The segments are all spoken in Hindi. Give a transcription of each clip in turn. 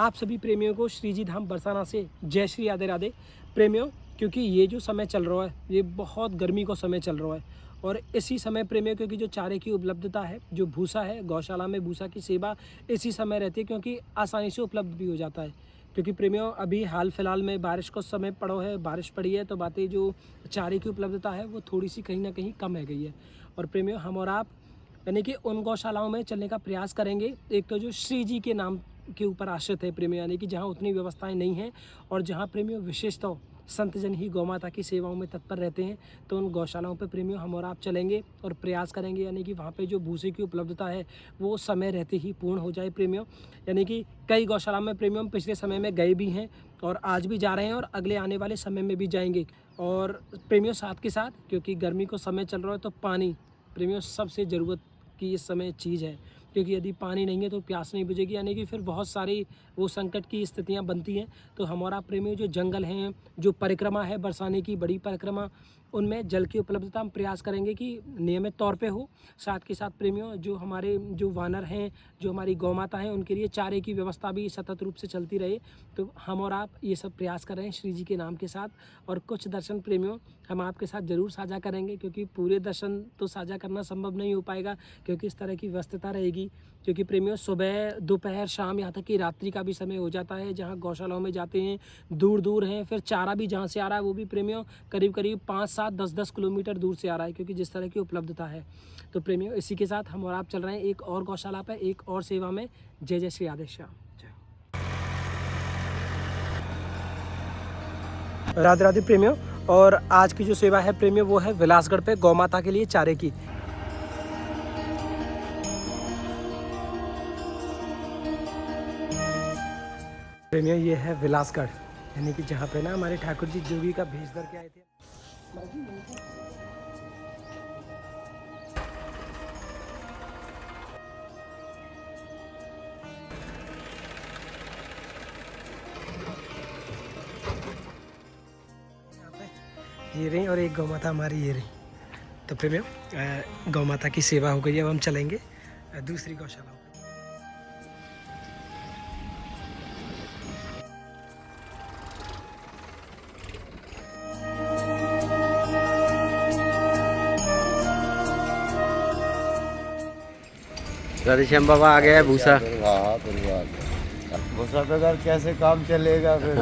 आप सभी प्रेमियों को श्री जी धाम बरसाना से जय श्री राधे राधे। प्रेमियों, क्योंकि ये जो समय चल रहा है ये बहुत गर्मी का समय चल रहा है और इसी समय प्रेमियों क्योंकि जो चारे की उपलब्धता है, जो भूसा है, गौशाला में भूसा की सेवा इसी समय रहती है क्योंकि आसानी से उपलब्ध भी हो जाता है। क्योंकि प्रेमियों अभी हाल फिलहाल में बारिश का समय पड़ो है, बारिश पड़ी है तो बातें जो चारे की उपलब्धता है वो थोड़ी सी कहीं ना कहीं कम है गई है। और प्रेमियों हम और आप यानी कि उन गौशालाओं में चलने का प्रयास करेंगे। एक तो जो श्री जी के नाम के ऊपर आश्रित है प्रेमियों, यानी कि जहाँ उतनी व्यवस्थाएं नहीं हैं और जहाँ प्रेमियों विशेषतः संत जन ही गौ माता की सेवाओं में तत्पर रहते हैं, तो उन गौशालाओं पर प्रेमियों हम और आप चलेंगे और प्रयास करेंगे यानी कि वहाँ पे जो भूसे की उपलब्धता है वो समय रहते ही पूर्ण हो जाए प्रेमियों। यानी कि कई गौशाला में प्रेमियों पिछले समय में गए भी हैं और आज भी जा रहे हैं और अगले आने वाले समय में भी जाएंगे। और प्रेमियों साथ के साथ क्योंकि गर्मी को समय चल रहा है तो पानी प्रेमियों सबसे ज़रूरत की इस समय चीज़ है, क्योंकि यदि पानी नहीं है तो प्यास नहीं बुझेगी, यानी कि फिर बहुत सारी वो संकट की स्थितियां बनती हैं। तो हमारा प्रेमियों जो जंगल हैं, जो परिक्रमा है बरसाने की बड़ी परिक्रमा, उनमें जल की उपलब्धता हम प्रयास करेंगे कि नियमित तौर पे हो। साथ के साथ प्रेमियों जो हमारे जो वानर हैं, जो हमारी गौ माता हैं, उनके लिए चारे की व्यवस्था भी सतत रूप से चलती रहे। तो हम और आप ये सब प्रयास कर रहे हैं श्री जी के नाम के साथ। और कुछ दर्शन प्रेमियों हम आपके साथ ज़रूर साझा करेंगे, क्योंकि पूरे दर्शन तो साझा करना संभव नहीं हो पाएगा क्योंकि इस तरह की व्यस्तता रहेगी। क्योंकि प्रेमियों सुबह, दोपहर, शाम, यहाँ तक कि रात्रि का भी समय हो जाता है जहाँ गौशालाओं में जाते हैं, दूर दूर हैं। फिर चारा भी जहाँ से आ रहा है वो भी प्रेमियों करीब करीब 5, 7, 10 किलोमीटर दूर से आ रहा है, क्योंकि जिस तरह की उपलब्धता है। तो प्रेमियों इसी के साथ हम और आप चल रहे हैं एक और गौशाला पर, एक और सेवा में। जय जय श्री राधे श्याम। राधे राधे प्रेमियों। और आज की जो सेवा है प्रेमियों वो है विलासगढ़ पे गौ माता के लिए चारे की। प्रेमियों ये है विलासगढ़, यानी कि जहाँ पे ना हमारे ठाकुर जी जोगी का भेष धर के आए थे। ये रही और एक गौ माता हमारी ये रही। तो प्रेमियों गौ माता की सेवा हो गई है, अब हम चलेंगे दूसरी गौशाला। राधेश्याम बाबा आ गया है भूसा। भूसा बगैर कैसे काम चलेगा फिर।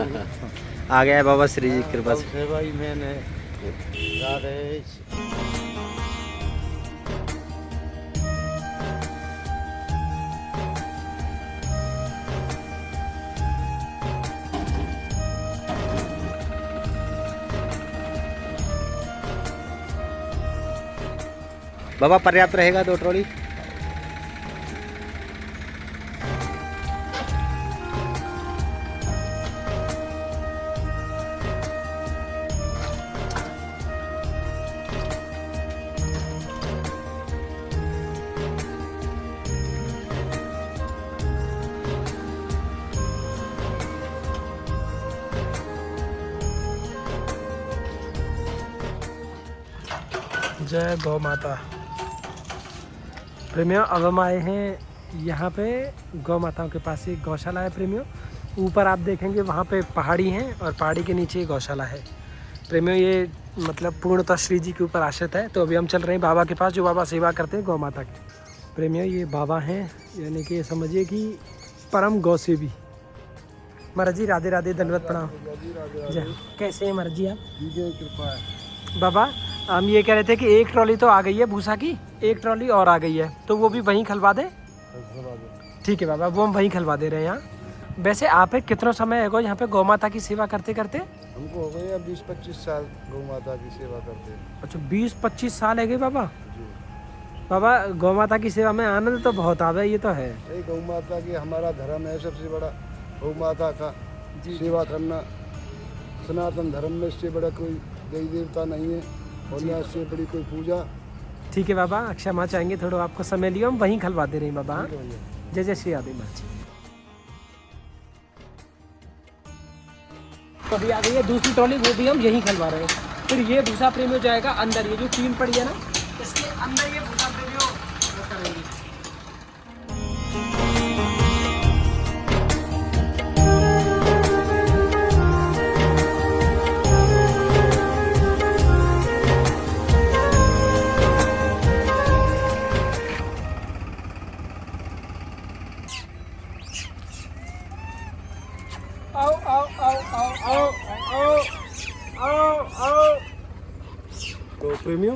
आ गया है बाबा श्री जी की कृपा से। सेवा ही मैंने बाबा पर्याप्त रहेगा 2 ट्रॉली। जय गौ माता। प्रेमियों अब हम आए हैं यहाँ पे गौ माताओं के पास एक गौशाला है प्रेमियों। ऊपर आप देखेंगे वहाँ पे पहाड़ी हैं और पहाड़ी के नीचे गौशाला है प्रेमियों। ये मतलब पूर्णतः श्री जी के ऊपर आश्रित है। तो अभी हम चल रहे हैं बाबा के पास, जो बाबा सेवा करते हैं गौ माता की। प्रेमियों ये बाबा हैं, यानी कि समझिए कि परम गौ सेवी। महाराज जी राधे राधे, दंडवत प्रणाम। जय। कैसे हैं महाराज जी आप? कृपा है। बाबा हम ये कह रहे थे कि एक ट्रॉली तो आ गई है भूसा की, एक ट्रॉली और आ गई है, तो वो भी वहीं खलवा दे। ठीक है बाबा, वो हम वहीं खलवा दे रहे हैं यहाँ। वैसे आप कितना समय है यहाँ पे गौ माता की सेवा करते करते? हमको हो गए 20-25 साल गौ माता की सेवा करते। अच्छा 20-25 साल है गए बाबा। जी बाबा गौ माता की सेवा में आनंद तो बहुत आवे, ये तो है। गौ माता की हमारा धर्म है सबसे बड़ा, गौ माता का सेवा करना। सनातन धर्म में इससे बड़ा कोई देवी देवता नहीं है और न इससे बड़ी कोई पूजा। ठीक है बाबा, क्षमा चाहेंगे, थोड़ा आपको समय लिया, हम वहीं खलवा दे रहे हैं बाबा। जय जय श्री राधे महाराज। तो अभी आ गई है दूसरी ट्रॉली, वो भी हम यहीं खलवा रहे हैं। फिर ये भूसा प्रेमियों जाएगा अंदर, ये जो टीन पड़ी है ना इसके अंदर ये भूसा प्रेमियों करेंगे। तो प्रेमियों,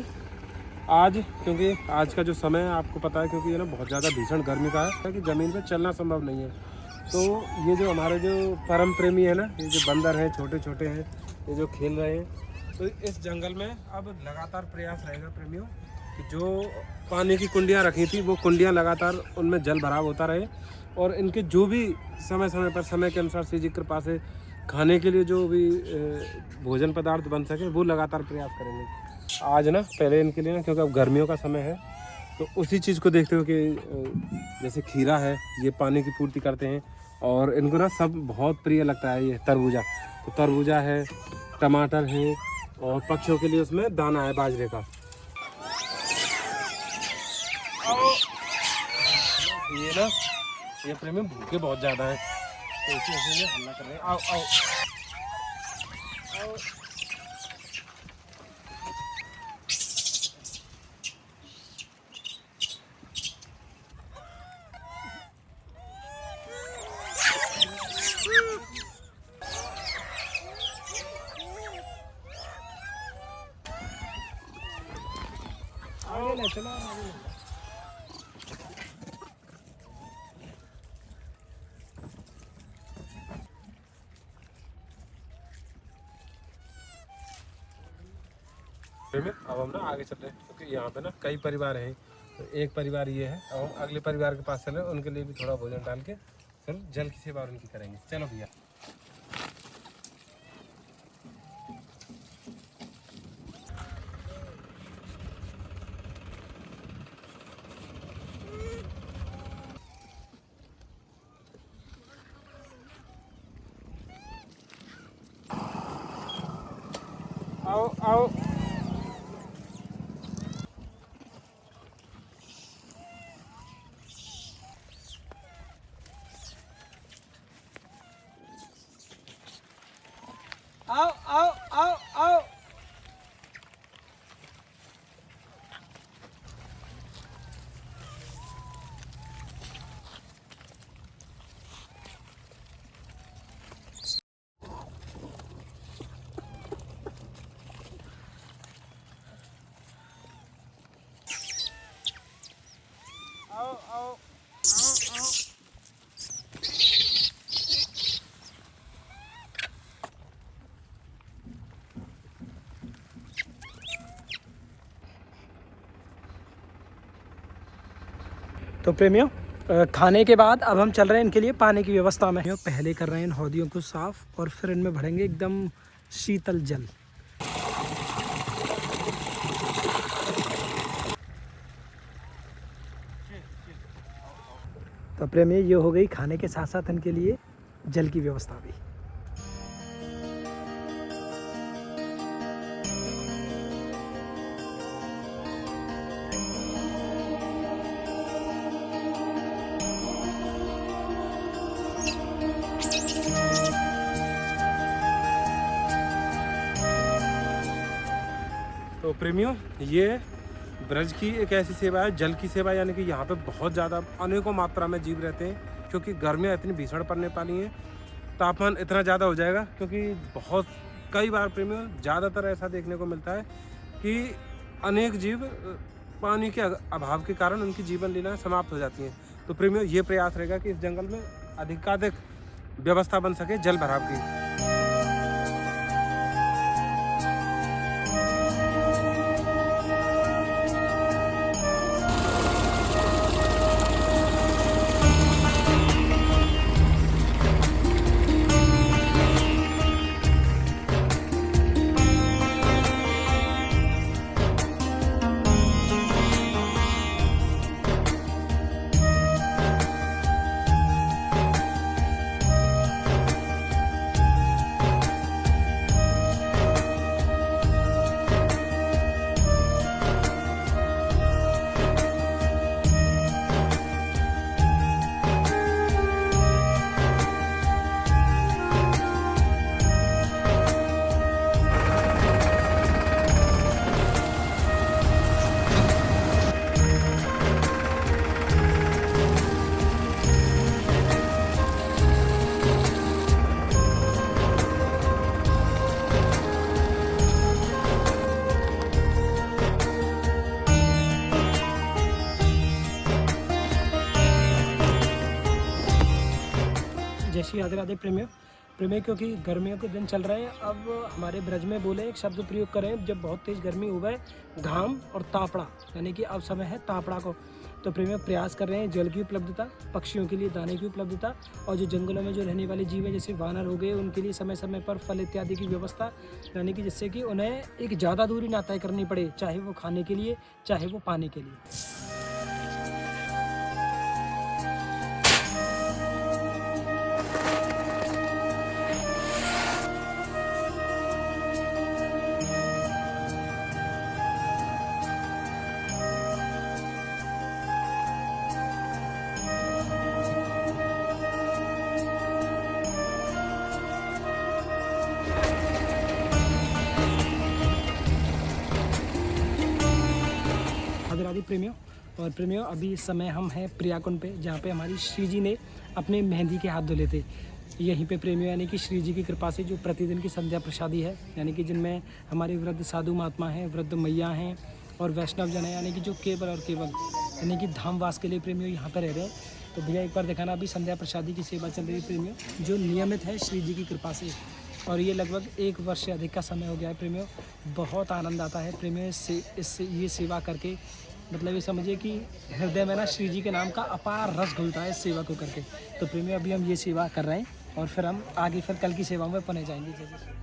आज क्योंकि आज का जो समय है आपको पता है, क्योंकि ये ना बहुत ज़्यादा भीषण गर्मी का है कि ज़मीन पे चलना संभव नहीं है। तो ये जो हमारे जो परम प्रेमी है ना, ये जो बंदर हैं, छोटे छोटे हैं, ये जो खेल रहे हैं, तो इस जंगल में अब लगातार प्रयास रहेगा प्रेमियों कि जो पानी की कुंडियाँ रखी थी वो कुंडियाँ लगातार उनमें जल भराव होता रहे, और इनके जो भी समय समय पर समय के अनुसार श्री जी की कृपा से खाने के लिए जो भी भोजन पदार्थ बन सके वो लगातार प्रयास करेंगे। आज ना पहले इनके लिए ना, क्योंकि अब गर्मियों का समय है, तो उसी चीज़ को देखते हो कि जैसे खीरा है, ये पानी की पूर्ति करते हैं, और इनको ना सब बहुत प्रिय लगता है। ये तरबूजा, तो तरबूजा है, टमाटर है, और पक्षियों के लिए उसमें दाना है बाजरे का। ये ना, ये प्रेमी भूखे बहुत ज़्यादा है, तो इसी वजह से हल्ला कर रहे हैं। आओ आओ आओ। आगे ले चलो, आगे ले। अब हम ना आगे चल रहे हैं, क्योंकि यहाँ पे ना कई परिवार हैं। तो एक परिवार ये है, अब हम अगले परिवार के पास चल रहे हैं, उनके लिए भी थोड़ा भोजन डाल के फिर जल की सेवा उनकी करेंगे। चलो भैया। आओ आओ। आओ आओ आओ आओ। आओ आओ। तो प्रेमियों, खाने के बाद अब हम चल रहे हैं इनके लिए पानी की व्यवस्था में। पहले कर रहे हैं इन हौदियों को साफ, और फिर इनमें भरेंगे एकदम शीतल जल। तो प्रेमियों, ये हो गई खाने के साथ साथ इनके लिए जल की व्यवस्था भी। तो प्रेमियों, ये ब्रज की एक ऐसी सेवा है, जल की सेवा, यानी कि यहाँ पे बहुत ज़्यादा अनेकों मात्रा में जीव रहते हैं, क्योंकि गर्मियाँ इतनी भीषण पड़ने वाली हैं, तापमान इतना ज़्यादा हो जाएगा, क्योंकि बहुत कई बार प्रेमियों ज़्यादातर ऐसा देखने को मिलता है कि अनेक जीव पानी के अभाव के कारण उनकी जीवन लीलाएं समाप्त हो जाती हैं। तो प्रेमियों, ये प्रयास रहेगा कि इस जंगल में अधिकाधिक व्यवस्था बन सके जल भराव की। श्री राधे राधे प्रेमियों। प्रेमियों क्योंकि गर्मियों के दिन चल रहे हैं, अब हमारे ब्रज में बोले एक शब्द प्रयोग करें जब बहुत तेज़ गर्मी हुआ है, घाम और तापड़ा, यानी कि अब समय है तापड़ा को। तो प्रेमियों प्रयास कर रहे हैं जल की उपलब्धता, पक्षियों के लिए दाने की उपलब्धता, और जो जंगलों में जो रहने वाले जीव हैं जैसे वानर हो गए, उनके लिए समय समय पर फल इत्यादि की व्यवस्था, यानी कि जिससे कि उन्हें एक ज़्यादा दूरी ना तय करनी पड़े, चाहे वो खाने के लिए चाहे वो पाने के लिए। राधे प्रेमियों और प्रेमियों, अभी इस समय हम हैं प्रियाकुंड पे, जहाँ पे हमारी श्री जी ने अपने मेहंदी के हाथ धुले थे। यहीं पे प्रेमियों, यानी कि श्री जी की कृपा से जो प्रतिदिन की संध्या प्रसादी है, यानी कि जिनमें हमारे वृद्ध साधु महात्मा हैं, वृद्ध मैया हैं और वैष्णव जन हैं, यानी कि जो केवल और केवल यानी कि धामवास के लिए प्रेमियों यहाँ पर रह रहे हैं। तो भैया एक बार दिखाना, अभी संध्या प्रसादी की सेवा चल रही है प्रेमियों, जो नियमित है श्री जी की कृपा से, और ये लगभग 1 वर्ष से अधिक का समय हो गया है प्रेमियों। बहुत आनंद आता है प्रेमियों इससे ये सेवा करके, मतलब ये समझिए कि हृदय में ना श्री जी के नाम का अपार रस घुलता है इस सेवा को करके। तो प्रेमियों अभी हम ये सेवा कर रहे हैं और फिर हम आगे फिर कल की सेवाओं में पहुँच जाएंगे। जैसे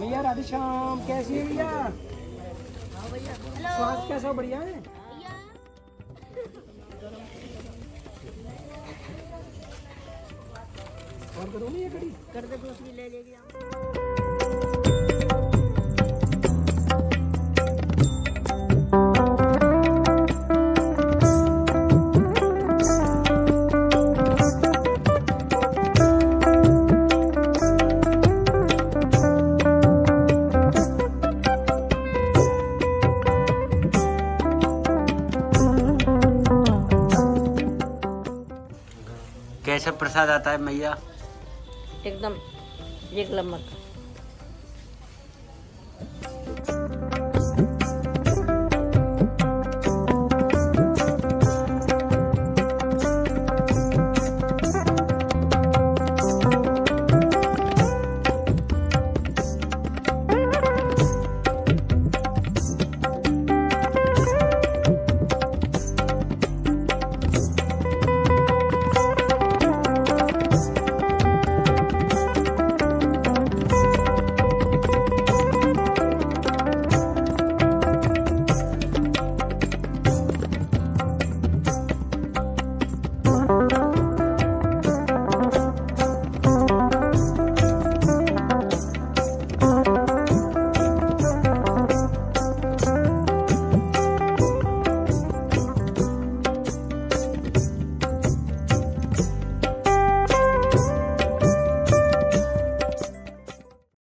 भैया राधे श्याम, कैसी है भैया? स्वास्थ्य कैसा हो? बढ़िया है। और करो नहीं ये कड़ी कर दे, दूसरी ले लेगी। कैसा प्रसाद आता है मैया? एकदम 1 नंबर।